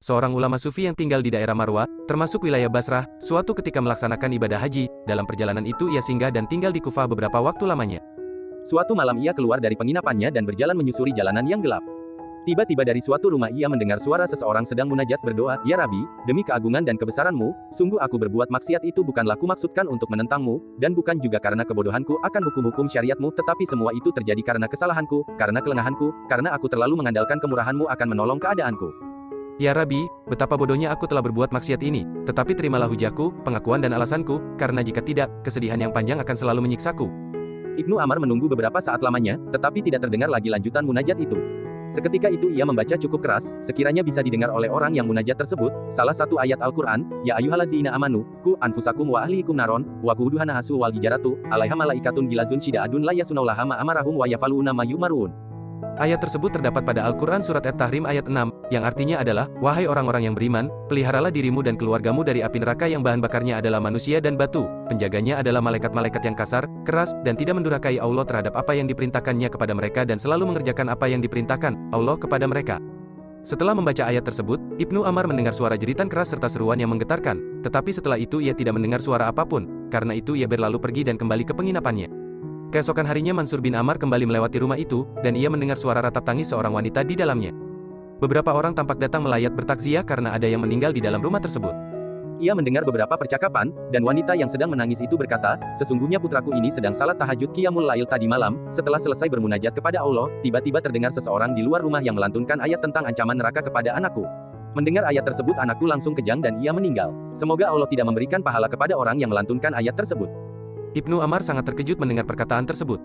seorang ulama sufi yang tinggal di daerah Marwah, termasuk wilayah Basrah, suatu ketika melaksanakan ibadah haji. Dalam perjalanan itu ia singgah dan tinggal di Kufah beberapa waktu lamanya. Suatu malam ia keluar dari penginapannya dan berjalan menyusuri jalanan yang gelap. Tiba-tiba dari suatu rumah ia mendengar suara seseorang sedang munajat berdoa, "Ya Rabbi, demi keagungan dan kebesaranmu, sungguh aku berbuat maksiat itu bukanlah kumaksudkan untuk menentangmu, dan bukan juga karena kebodohanku akan hukum-hukum syariatmu, tetapi semua itu terjadi karena kesalahanku, karena kelengahanku, karena aku terlalu mengandalkan kemurahanmu akan menolong keadaanku. Ya Rabbi, betapa bodohnya aku telah berbuat maksiat ini, tetapi terimalah hujahku, pengakuan dan alasanku, karena jika tidak, kesedihan yang panjang akan selalu menyiksaku." Ibnu Amar menunggu beberapa saat lamanya, tetapi tidak terdengar lagi lanjutan munajat itu. Seketika itu ia membaca cukup keras, sekiranya bisa didengar oleh orang yang munajat tersebut, salah satu ayat Al-Quran, "Ya ayyuhallazina amanu, ku anfusakum wa ahlikum naron, wa quduhana hasu wal hijaratu, alaiha malaikatun gilazun syida'adun la yasunallaha ma amarahum wa yafaluna ma yumarun." Ayat tersebut terdapat pada Al-Quran Surat At-Tahrim ayat 6, yang artinya adalah, "Wahai orang-orang yang beriman, peliharalah dirimu dan keluargamu dari api neraka yang bahan bakarnya adalah manusia dan batu, penjaganya adalah malaikat-malaikat yang kasar, keras, dan tidak mendurhakai Allah terhadap apa yang diperintahkannya kepada mereka dan selalu mengerjakan apa yang diperintahkan Allah kepada mereka." Setelah membaca ayat tersebut, Ibnu Amar mendengar suara jeritan keras serta seruan yang menggetarkan, tetapi setelah itu ia tidak mendengar suara apapun, karena itu ia berlalu pergi dan kembali ke penginapannya. Keesokan harinya Mansur bin Amar kembali melewati rumah itu, dan ia mendengar suara ratap tangis seorang wanita di dalamnya. Beberapa orang tampak datang melayat bertakziah karena ada yang meninggal di dalam rumah tersebut. Ia mendengar beberapa percakapan, dan wanita yang sedang menangis itu berkata, "Sesungguhnya putraku ini sedang salat tahajud qiyamul lail tadi malam, setelah selesai bermunajat kepada Allah, tiba-tiba terdengar seseorang di luar rumah yang melantunkan ayat tentang ancaman neraka kepada anakku. Mendengar ayat tersebut anakku langsung kejang dan ia meninggal. Semoga Allah tidak memberikan pahala kepada orang yang melantunkan ayat tersebut." Ibnu Amar sangat terkejut mendengar perkataan tersebut.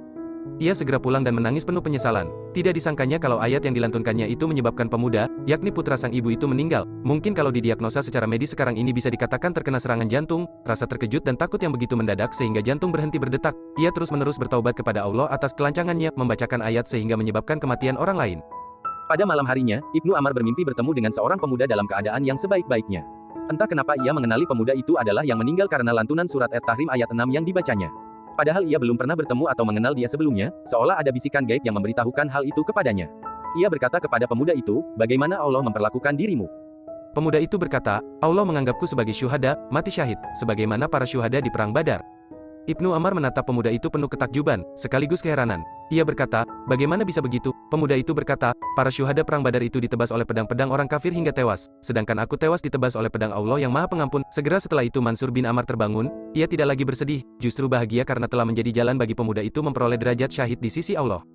Ia segera pulang dan menangis penuh penyesalan. Tidak disangkanya kalau ayat yang dilantunkannya itu menyebabkan pemuda, yakni putra sang ibu itu meninggal. Mungkin kalau didiagnosa secara medis sekarang ini bisa dikatakan terkena serangan jantung. Rasa terkejut dan takut yang begitu mendadak sehingga jantung berhenti berdetak. Ia terus-menerus bertaubat kepada Allah atas kelancangannya, membacakan ayat sehingga menyebabkan kematian orang lain. Pada malam harinya, Ibnu Amar bermimpi bertemu dengan seorang pemuda dalam keadaan yang sebaik-baiknya. Entah kenapa ia mengenali pemuda itu adalah yang meninggal karena lantunan surat At-Tahrim ayat 6 yang dibacanya. Padahal ia belum pernah bertemu atau mengenal dia sebelumnya, seolah ada bisikan gaib yang memberitahukan hal itu kepadanya. Ia berkata kepada pemuda itu, "Bagaimana Allah memperlakukan dirimu?" Pemuda itu berkata, "Allah menganggapku sebagai syuhada, mati syahid, sebagaimana para syuhada di perang Badar." Ibnu Amar menatap pemuda itu penuh ketakjuban, sekaligus keheranan. Ia berkata, "Bagaimana bisa begitu?" Pemuda itu berkata, "Para syuhada perang Badar itu ditebas oleh pedang-pedang orang kafir hingga tewas, sedangkan aku tewas ditebas oleh pedang Allah yang Maha Pengampun." Segera setelah itu Mansur bin Amar terbangun, ia tidak lagi bersedih, justru bahagia karena telah menjadi jalan bagi pemuda itu memperoleh derajat syahid di sisi Allah.